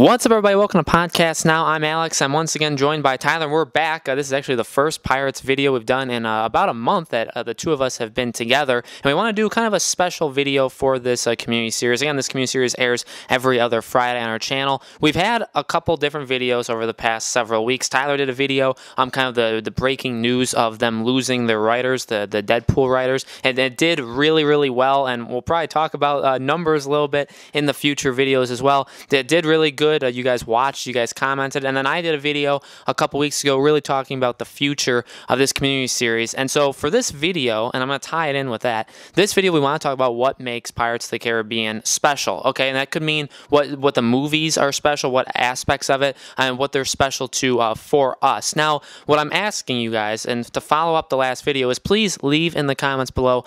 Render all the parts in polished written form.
What's up, everybody? Welcome to Podcast Now. I'm Alex. I'm once again joined by Tyler. We're back. This is actually the first Pirates video we've done in about a month that the two of us have been together. And we want to do kind of a special video for this community series. Again, this community series airs every other Friday on our channel. We've had a couple different videos over the past several weeks. Tyler did a video on kind of the breaking news of them losing their writers, the Deadpool writers. And it did really, really well. And we'll probably talk about numbers a little bit in the future videos as well. It did really good. You guys watched, you guys commented, and then I did a video a couple weeks ago really talking about the future of this community series. And so for this video, and I'm going to tie it in with that, this video we want to talk about what makes Pirates of the Caribbean special, okay? And that could mean what the movies are special, what aspects of it, and what they're special to for us. Now, what I'm asking you guys, and to follow up the last video, is please leave in the comments below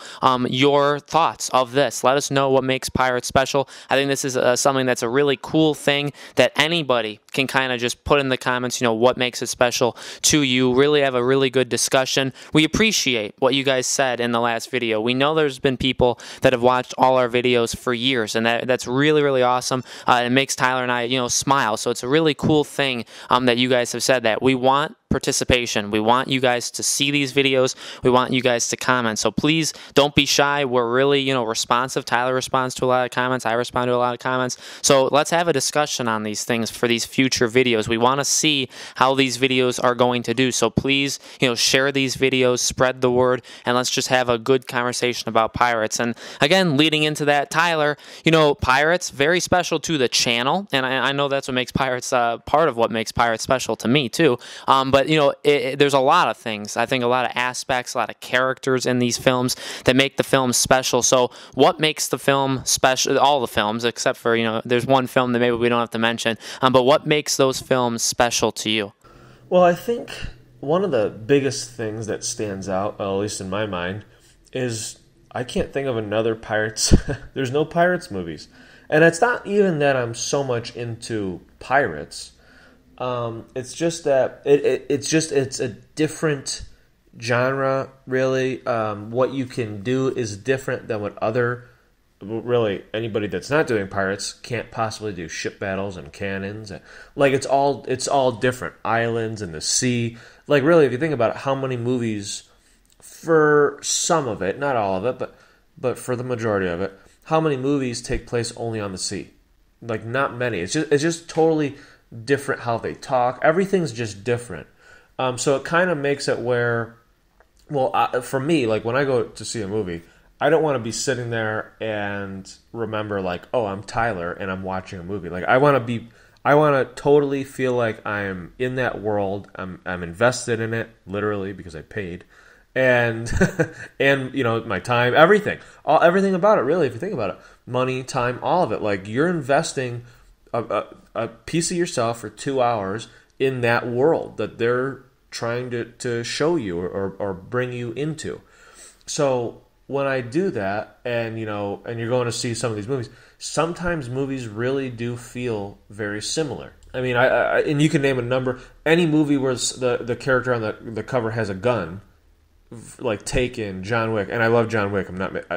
your thoughts of this. Let us know what makes Pirates special. I think this is something that's a really cool thing that anybody can kind of just put in the comments, what makes it special to you. Really have a really good discussion. We appreciate what you guys said in the last video. We know there's been people that have watched all our videos for years, and that's really, really awesome. It makes Tyler and I, smile. So it's a really cool thing that you guys have said that. We want participation. We want you guys to see these videos. We want you guys to comment. So please don't be shy. We're really, responsive. Tyler responds to a lot of comments. I respond to a lot of comments. So let's have a discussion on these things for these future videos. We want to see how these videos are going to do. So please, share these videos, spread the word, and let's just have a good conversation about Pirates. And again, leading into that, Tyler, Pirates, very special to the channel. And I know that's what makes Pirates, part of what makes Pirates special to me too. But there's a lot of things. I think a lot of aspects, a lot of characters in these films that make the film special. So what makes the film special? All the films, except for, there's one film that maybe we don't have to mention. But what makes those films special to you? Well, I think one of the biggest things that stands out, at least in my mind, is I can't think of another Pirates. There's no Pirates movies. And it's not even that I'm so much into pirates. It's just that it's a different genre, really. What you can do is different than what really anybody that's not doing pirates can't possibly do. Ship battles and cannons, like it's all different. Islands and the sea. Like really, if you think about it, how many movies, for some of it, not all of it, but for the majority of it, how many movies take place only on the sea? Like not many. It's just totally different how they talk. Everything's just different. So it kind of makes it where, for me, like when I go to see a movie, I don't want to be sitting there and remember like, oh, I'm Tyler and I'm watching a movie. Like I want to totally feel like I'm in that world. I'm invested in it, literally, because I paid. And and my time, everything about it, really, if you think about it, money, time, all of it. Like you're investing a piece of yourself for 2 hours in that world that they're trying to show you or bring you into. So when I do that, and you're going to see some of these movies, sometimes movies really do feel very similar. I mean, I and you can name a number. Any movie where the character on the cover has a gun, like Taken, John Wick, and I love John Wick.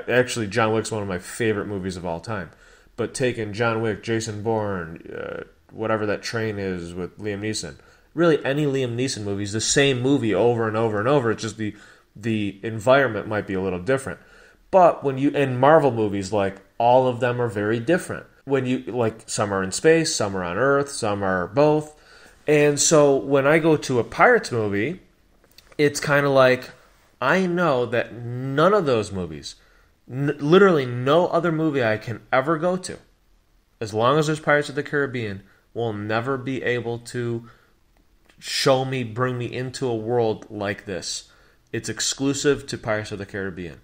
Actually, John Wick's one of my favorite movies of all time. But Taken, John Wick, Jason Bourne, whatever that train is with Liam Neeson. Really, any Liam Neeson movie is the same movie over and over and over. It's just the environment might be a little different. But in Marvel movies, like all of them are very different. Some are in space, some are on Earth, some are both. And so when I go to a Pirates movie, it's kind of like I know that none of those movies, literally no other movie I can ever go to, as long as there's Pirates of the Caribbean, will never be able to bring me into a world like this. It's exclusive to Pirates of the Caribbean.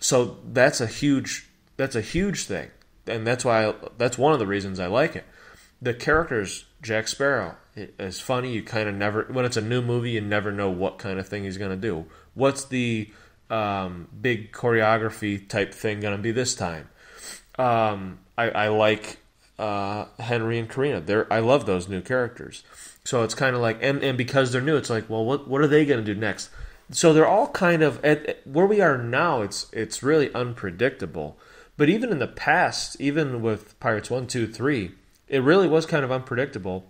So that's a huge thing. And that's one of the reasons I like it. The characters, Jack Sparrow, is funny. You kind of never, when it's a new movie, you never know what kind of thing he's going to do. What's the big choreography type thing going to be this time? I like Henry and Karina. I love those new characters. So it's kind of like, and because they're new, it's like, well, what are they going to do next? So they're all kind of, at where we are now, it's really unpredictable. But even in the past, even with Pirates 1, 2, 3, it really was kind of unpredictable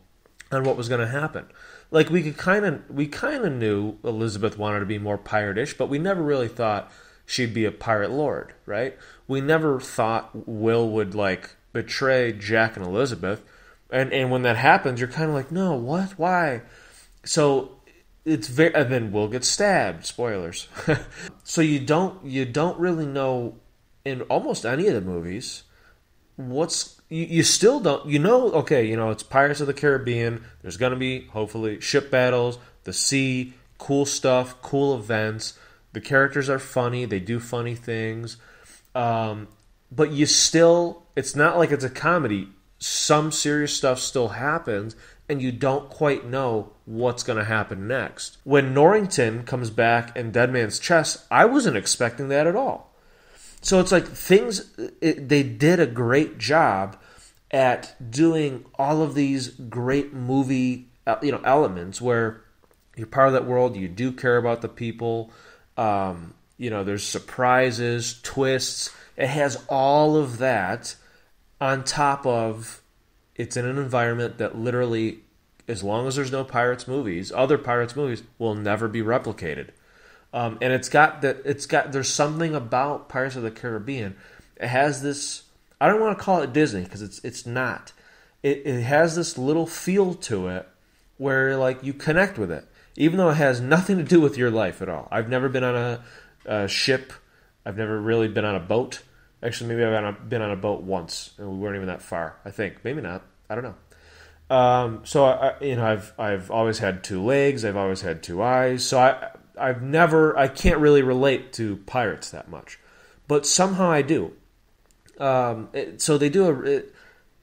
on what was going to happen. Like we kind of knew Elizabeth wanted to be more pirate-ish, but we never really thought she'd be a pirate lord, right? We never thought Will would like betray Jack and Elizabeth, and when that happens, you're kind of like, no, what, why? So it's very, and then Will gets stabbed. Spoilers. So you don't really know in almost any of the movies you still don't, okay, it's Pirates of the Caribbean. There's going to be, hopefully, ship battles, the sea, cool stuff, cool events. The characters are funny. They do funny things. But it's not like it's a comedy. Some serious stuff still happens, and you don't quite know what's going to happen next. When Norrington comes back in Dead Man's Chest, I wasn't expecting that at all. So it's like they did a great job at doing all of these great movie elements where you're part of that world, you do care about the people, there's surprises, twists. It has all of that on top of it's in an environment that literally, as long as there's no other Pirates movies will never be replicated. And there's something about Pirates of the Caribbean. It has this, I don't want to call it Disney because it's not. It has this little feel to it where like you connect with it, even though it has nothing to do with your life at all. I've never been on a ship. I've never really been on a boat. Actually, maybe I've been on a boat once, and we weren't even that far. I think maybe not. I don't know. So I've always had two legs. I've always had two eyes. So I can't really relate to pirates that much, but somehow I do. So they do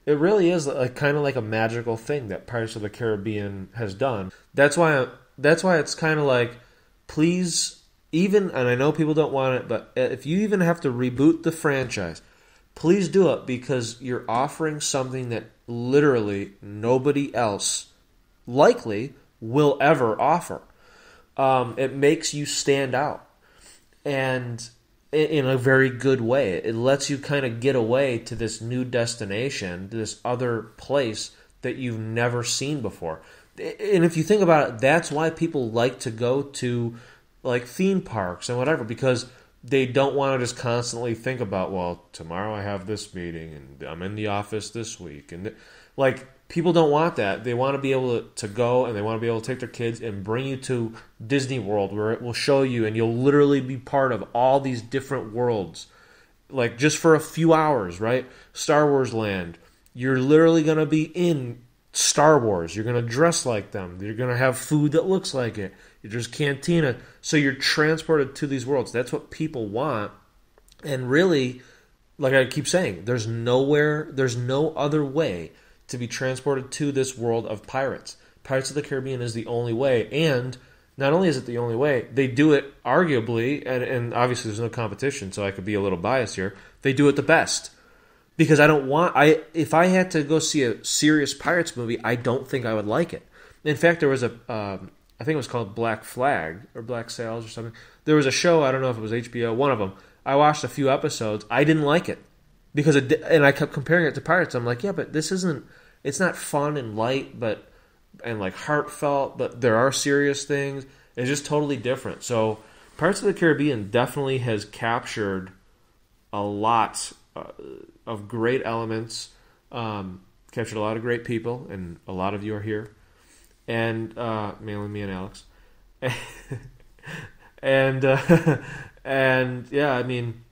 it really is kind of like a magical thing that Pirates of the Caribbean has done. That's why it's kind of like, please, and I know people don't want it, but if you even have to reboot the franchise, please do it, because you're offering something that literally nobody else likely will ever offer. It makes you stand out, and in a very good way. It lets you kind of get away to this new destination, to this other place that you've never seen before. And if you think about it, that's why people like to go to like theme parks and whatever, because they don't want to just constantly think about, well, tomorrow I have this meeting and I'm in the office this week, and people don't want that. They want to be able to go, and they want to be able to take their kids and bring you to Disney World, where it will show you, and you'll literally be part of all these different worlds, like just for a few hours, right? Star Wars Land. You're literally going to be in Star Wars. You're going to dress like them. You're going to have food that looks like it. There's cantina. So you're transported to these worlds. That's what people want. And really, like I keep saying, there's no other way to be transported to this world of pirates. Pirates of the Caribbean is the only way, and not only is it the only way, they do it arguably, and obviously there's no competition, so I could be a little biased here, they do it the best. Because if I had to go see a serious Pirates movie, I don't think I would like it. In fact, there was I think it was called Black Flag, or Black Sails or something. There was a show, I don't know if it was HBO, one of them. I watched a few episodes, I didn't like it. And I kept comparing it to Pirates. I'm like, yeah, but it's not fun and light, and like heartfelt, but there are serious things. It's just totally different. So Pirates of the Caribbean definitely has captured a lot of great elements, captured a lot of great people, and a lot of you are here, and mainly me and Alex. and yeah, I mean,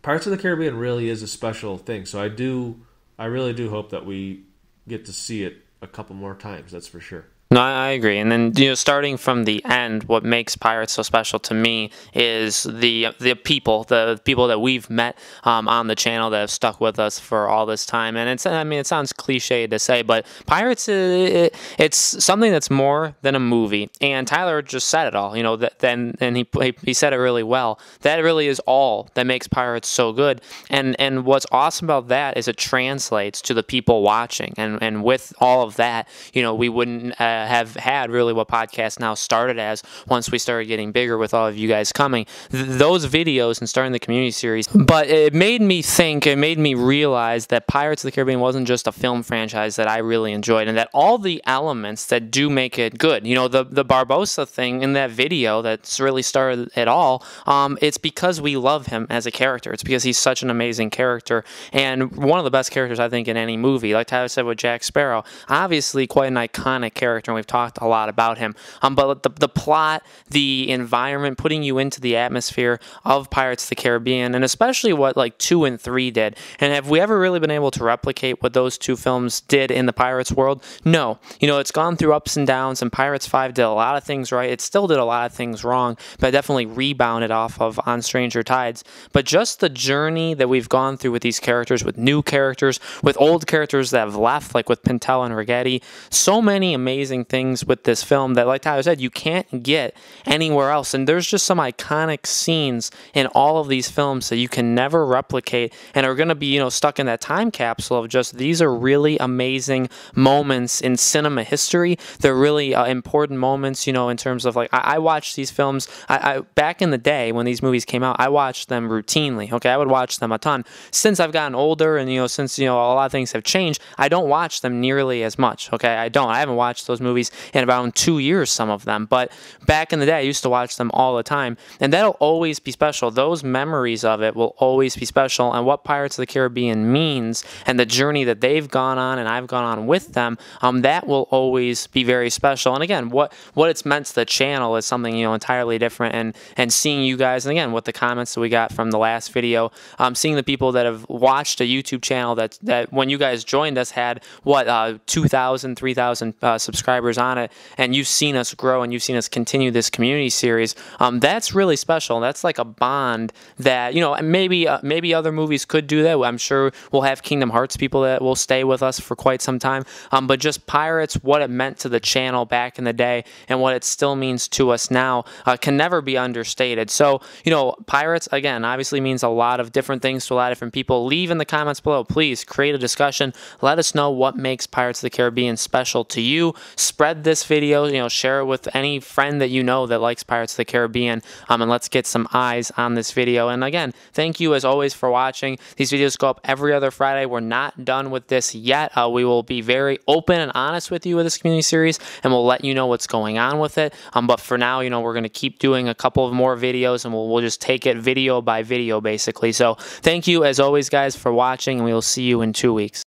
Pirates of the Caribbean really is a special thing. So I really do hope that we get to see it a couple more times. That's for sure. No, I agree. And then, starting from the end, what makes Pirates so special to me is the people that we've met on the channel that have stuck with us for all this time. And it sounds cliche to say, but Pirates, it's something that's more than a movie. And Tyler just said it all. And he said it really well. That really is all that makes Pirates so good. And what's awesome about that is it translates to the people watching. And with all of that, we wouldn't have had really what Podcast Now started as once we started getting bigger with all of you guys coming. Those videos and starting the community series. But it made me think, it made me realize that Pirates of the Caribbean wasn't just a film franchise that I really enjoyed, and that all the elements that do make it good, you know, the Barbossa thing in that video that's really started it all, it's because we love him as a character. It's because he's such an amazing character, and one of the best characters, I think, in any movie. Like Tyler said with Jack Sparrow, obviously quite an iconic character, and we've talked a lot about him. But the plot, the environment, putting you into the atmosphere of Pirates of the Caribbean, and especially what like 2 and 3 did. And have we ever really been able to replicate what those two films did in the Pirates world? No. You know, it's gone through ups and downs, and Pirates 5 did a lot of things right. It still did a lot of things wrong, but definitely rebounded off of On Stranger Tides. But just the journey that we've gone through with these characters, with new characters, with old characters that have left, like with Pintel and Righetti, so many amazing things with this film that, like Tyler said, you can't get anywhere else. And there's just some iconic scenes in all of these films that you can never replicate and are going to be, you know, stuck in that time capsule of just these are really amazing moments in cinema history. They're really important moments, you know, in terms of like I watched these films. I back in the day when these movies came out, I watched them routinely. Okay, I would watch them a ton. Since I've gotten older and, you know, since, you know, a lot of things have changed, I don't watch them nearly as much. Okay, I don't. I haven't watched those movies in about 2 years, some of them. But back in the day, I used to watch them all the time, and that'll always be special. Those memories of it will always be special, and what Pirates of the Caribbean means and the journey that they've gone on and I've gone on with them, that will always be very special. And again, what it's meant to the channel is something, you know, entirely different. And seeing you guys, and again, with the comments that we got from the last video, seeing the people that have watched a YouTube channel that when you guys joined us had 2,000, 3,000 subscribers on it, and you've seen us grow and you've seen us continue this community series. That's really special. That's like a bond that, you know, maybe other movies could do that. I'm sure we'll have Kingdom Hearts people that will stay with us for quite some time. But just Pirates, what it meant to the channel back in the day and what it still means to us now can never be understated. So, you know, Pirates, again, obviously means a lot of different things to a lot of different people. Leave in the comments below. Please create a discussion. Let us know what makes Pirates of the Caribbean special to you. Spread this video, you know, share it with any friend that you know that likes Pirates of the Caribbean, and let's get some eyes on this video. And again, thank you as always for watching. These videos go up every other Friday. We're not done with this yet. We will be very open and honest with you with this community series, and we'll let you know what's going on with it. But for now, you know, we're going to keep doing a couple of more videos, and we'll just take it video by video, basically. So thank you as always, guys, for watching, and we will see you in 2 weeks.